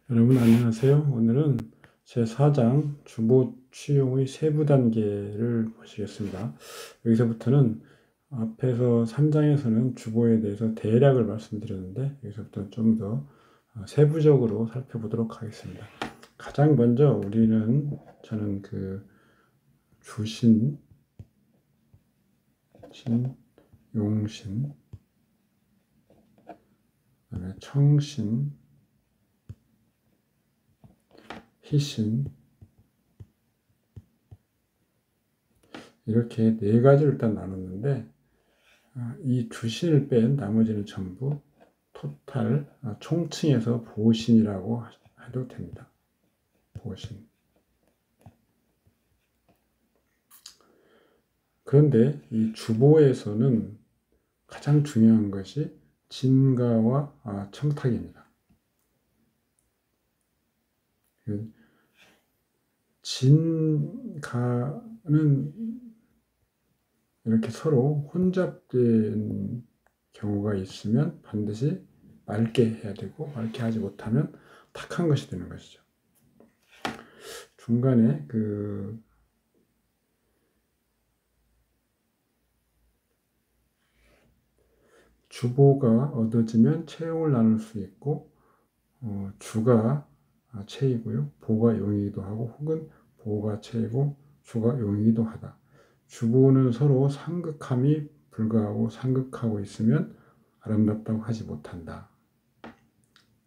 여러분 안녕하세요. 오늘은 제4장 주보 취용의 세부 단계를 보시겠습니다. 여기서부터는 앞에서 3장에서는 주보에 대해서 대략을 말씀드렸는데 여기서부터 좀 더 세부적으로 살펴보도록 하겠습니다. 가장 먼저 저는 주신, 용신, 그다음에 청신, 희신, 이렇게 네 가지를 일단 나눴는데 이 주신을 뺀 나머지는 전부 토탈 총칭해서 보신이라고 해도 됩니다. 보신. 그런데 이 주보에서는 가장 중요한 것이 진가와 청탁입니다. 진가는 이렇게 서로 혼잡된 경우가 있으면 반드시 맑게 해야 되고, 맑게 하지 못하면 탁한 것이 되는 것이죠. 중간에 주보가 얻어지면 채용을 나눌 수 있고, 주가 채이고요, 보가 용이기도 하고, 혹은 보가 채이고 주가 용이기도 하다. 주보는 서로 상극함이 불가하고 상극하고 있으면 아름답다고 하지 못한다.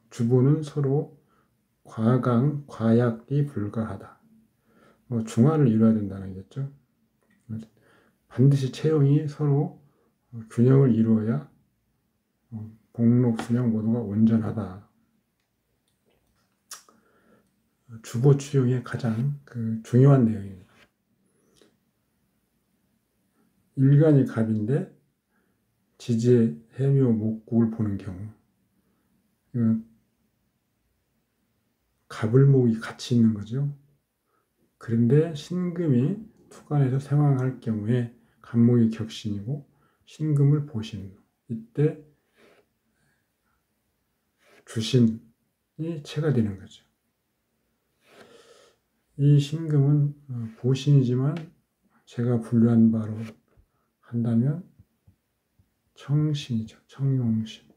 주보는 서로 과강, 과약이 불가하다. 중화를 이루어야 된다는 거겠죠. 반드시 채용이 서로 균형을 이루어야 복록, 순영 모두가 온전하다. 주보 취용의 가장 중요한 내용입니다. 일간이 갑인데 지지의 해묘 목국을 보는 경우, 갑을목이 같이 있는 거죠. 그런데 신금이 투간에서 생황할 경우에 갑목이 격신이고 신금을 보신, 이때 주신이 체가 되는 거죠. 이 신금은 보신이지만 제가 분류한 바로 한다면 청신이죠. 청용신.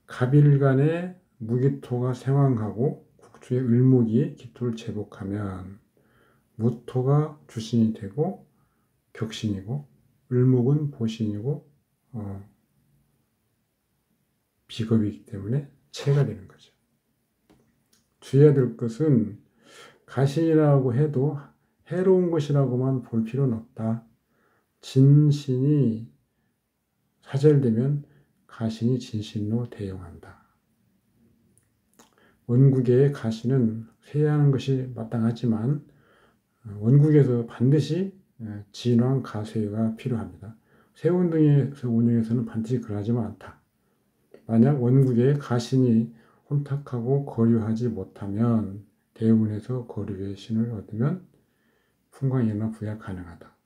갑일간에 무기토가 생황하고 국주의 을목이 기토를 제복하면 무토가 주신이 되고 격신이고, 을목은 보신이고 비겁이기 때문에 체가 되는 거죠. 주의해야 될 것은 가신이라고 해도 해로운 것이라고만 볼 필요는 없다. 진신이 사절되면 가신이 진신로 대용한다. 원국의 가신은 세야하는 것이 마땅하지만 원국에서 반드시 진왕 가세가 필요합니다. 세운동에서 운영에서는 반드시 그러하지만 않다. 만약 원국의 가신이 혼탁하고 거류하지 못하면 대운에서 거류의 신을 얻으면 풍광이나 부야 가능하다.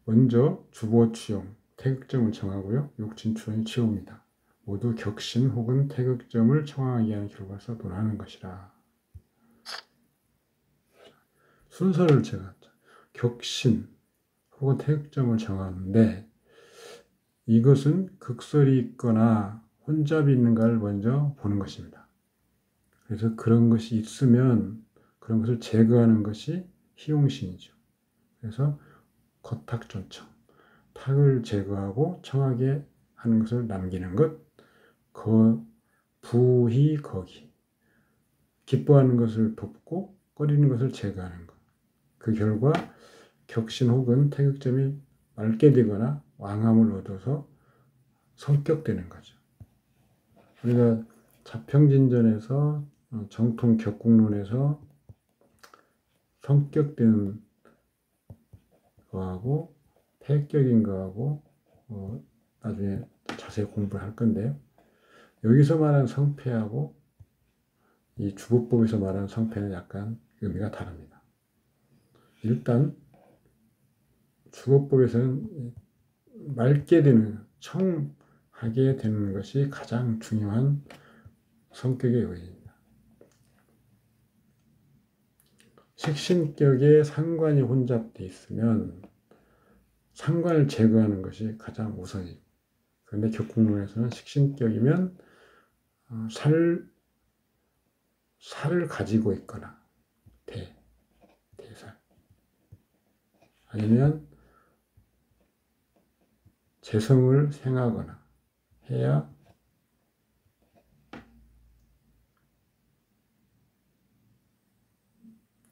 먼저 주보 취용, 태극점을 정하고요. 욕진 추론이 취용입니다. 모두 격신 혹은 태극점을 청하게 하는 결과에서 논하는 것이라. 순서를 제가 격신 혹은 태극점을 정하는데, 이것은 극설이 있거나 혼잡이 있는가를 먼저 보는 것입니다. 그래서 그런 것이 있으면 그런 것을 제거하는 것이 희용신이죠. 그래서 거탁존청, 탁을 제거하고 청하게 하는 것을 남기는 것, 부희거기, 기뻐하는 것을 돕고 꺼리는 것을 제거하는 것. 그 결과 격신 혹은 태극점이 맑게 되거나 왕함을 얻어서 성격되는 거죠. 우리가 자평진전에서 정통 격국론에서 성격되는 거하고 패격인 거하고 나중에 자세히 공부를 할 건데요. 여기서 말하는 성패하고 이 주보법에서 말하는 성패는 약간 의미가 다릅니다. 일단 주거법에서는 맑게 되는, 청하게 되는 것이 가장 중요한 성격의 요인입니다. 식신격에 상관이 혼잡돼 있으면 상관을 제거하는 것이 가장 우선이에요. 그런데 격국론에서는 식신격이면 살을 가지고 있거나 대살 아니면 재성을 생하거나 해야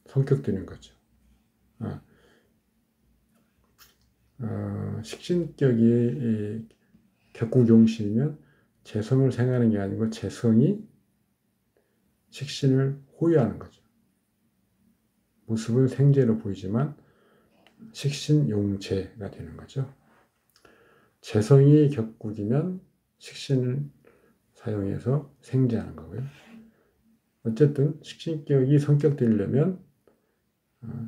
성격되는 거죠. 식신격이 격국용신이면 재성을 생하는 게 아니고 재성이 식신을 호유하는 거죠. 모습은 생재로 보이지만 식신용재가 되는 거죠. 재성이 격국이면 식신을 사용해서 생재하는 거고요. 어쨌든 식신격이 성격되려면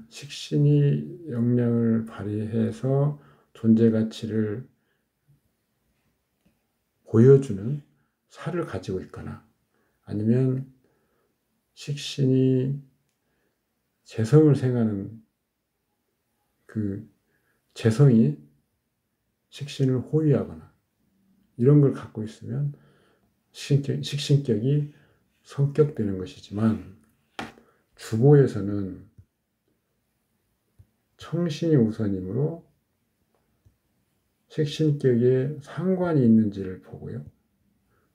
식신이 역량을 발휘해서 존재 가치를 보여주는 살을 가지고 있거나 아니면 식신이 재성을 생하는 그 재성이 식신을 호위하거나 이런 걸 갖고 있으면 식신격이 성격되는 것이지만 주보에서는 청신이 우선이므로 식신격에 상관이 있는지를 보고요.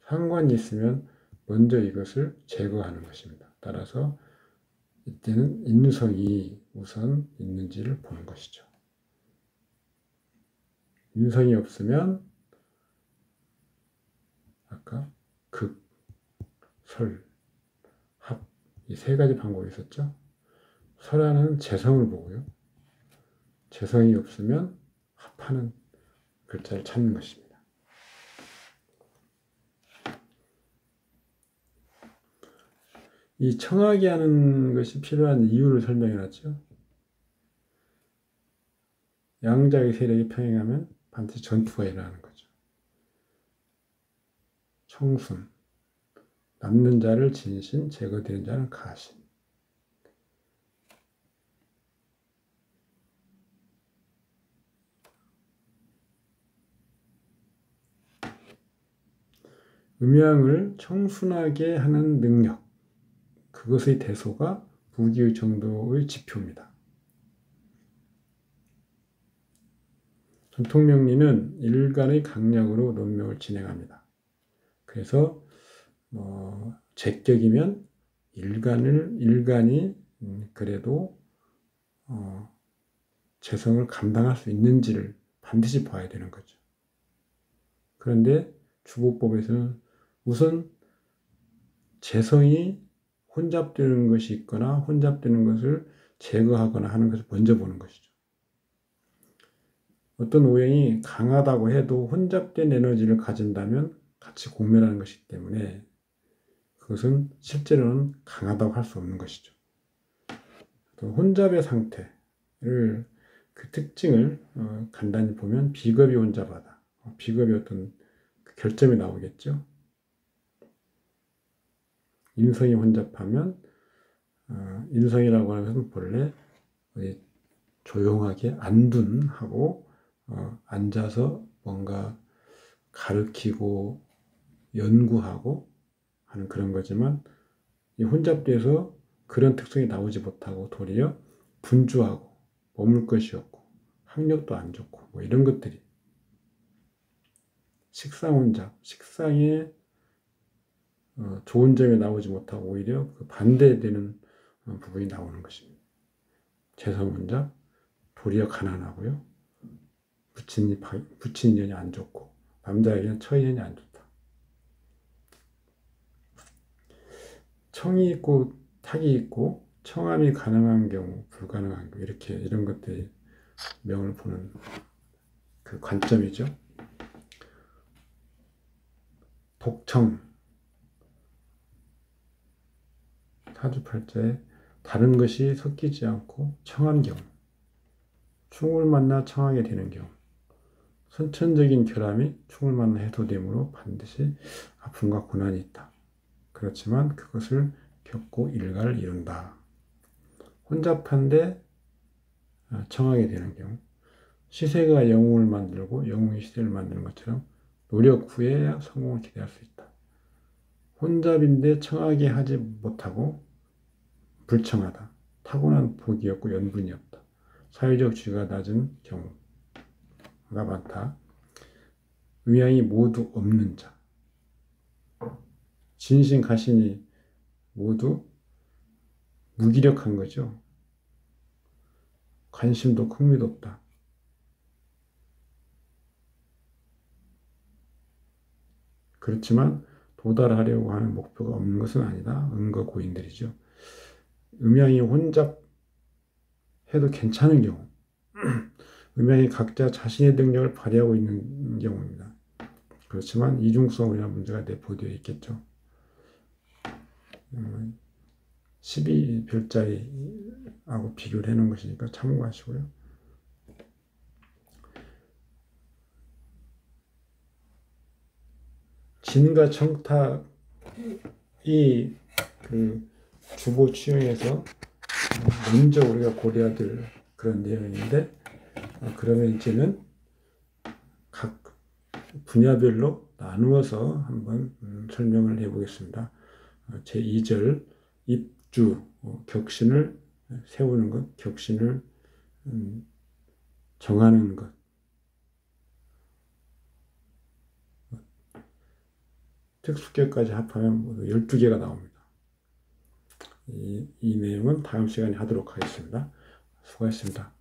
상관이 있으면 먼저 이것을 제거하는 것입니다. 따라서 이때는 인성이 우선 있는지를 보는 것이죠. 인성이 없으면 아까 극, 설, 합 이 세 가지 방법이 있었죠. 설하는 재성을 보고요. 재성이 없으면 합하는 글자를 찾는 것입니다. 이 청하게 하는 것이 필요한 이유를 설명해 놨죠. 양자의 세력이 평행하면 반드시 전투가 일어나는 거죠. 청순, 남는 자를 진신, 제거되는 자는 가신. 음양을 청순하게 하는 능력, 그것의 대소가 부귀의 정도의 지표입니다. 전통명리는 일간의 강약으로 논명을 진행합니다. 그래서 제격이면 일간이 그래도 재성을 감당할 수 있는지를 반드시 봐야 되는 거죠. 그런데 주보법에서는 우선 재성이 혼잡되는 것이 있거나 혼잡되는 것을 제거하거나 하는 것을 먼저 보는 것이죠. 어떤 오행이 강하다고 해도 혼잡된 에너지를 가진다면 같이 공멸하는 것이기 때문에 그것은 실제로는 강하다고 할 수 없는 것이죠. 혼잡의 상태를 그 특징을 간단히 보면 비겁이 혼잡하다. 비겁이 어떤 결점이 나오겠죠. 인성이 혼잡하면 인성이라고 하는 것은 본래 조용하게 안둔하고 앉아서 뭔가 가르치고 연구하고 하는 그런 거지만 이 혼잡돼서 그런 특성이 나오지 못하고 도리어 분주하고 머물 것이 없고 학력도 안 좋고 뭐 이런 것들이 식상 혼잡, 식상에 좋은 점이 나오지 못하고 오히려 그 반대되는 부분이 나오는 것입니다. 재성 혼잡, 도리어 가난하고요. 부친 인연이 안 좋고 남자에게는 처인연이 안 좋다. 청이 있고 탁이 있고 청함이 가능한 경우, 불가능한 경우 이렇게 이런 것들이 명을 보는 그 관점이죠. 독청 사주팔자에 다른 것이 섞이지 않고 청한 경우 충을 만나 청하게 되는 경우, 선천적인 결함이 충을 만나 해소되므로 반드시 아픔과 고난이 있다. 그렇지만 그것을 겪고 일가를 이룬다. 혼잡한데 청하게 되는 경우, 시세가 영웅을 만들고 영웅이 시세를 만드는 것처럼 노력 후에 성공을 기대할 수 있다. 혼잡인데 청하게 하지 못하고 불청하다. 타고난 복이 없고 연분이 없다. 사회적 지위가 낮은 경우가 많다. 의향이 모두 없는 자. 진신 가신이 모두 무기력한 거죠. 관심도 흥미도 없다. 그렇지만 도달하려고 하는 목표가 없는 것은 아니다. 은거고인들이죠. 음양이 혼잡해도 괜찮은 경우, 음양이 각자 자신의 능력을 발휘하고 있는 경우입니다. 그렇지만 이중성이라는 문제가 내포되어 있겠죠. 12별자리하고 비교를 해놓은 것이니까 참고하시고요. 진과 청탁이 그 주보 취용에서 먼저 우리가 고려해야 될 그런 내용인데, 그러면 이제는 각 분야별로 나누어서 한번 설명을 해보겠습니다. 제2절 입주, 격신을 세우는 것, 격신을 정하는 것. 특수격까지 합하면 모두 12개가 나옵니다. 이 내용은 다음 시간에 하도록 하겠습니다. 수고하셨습니다.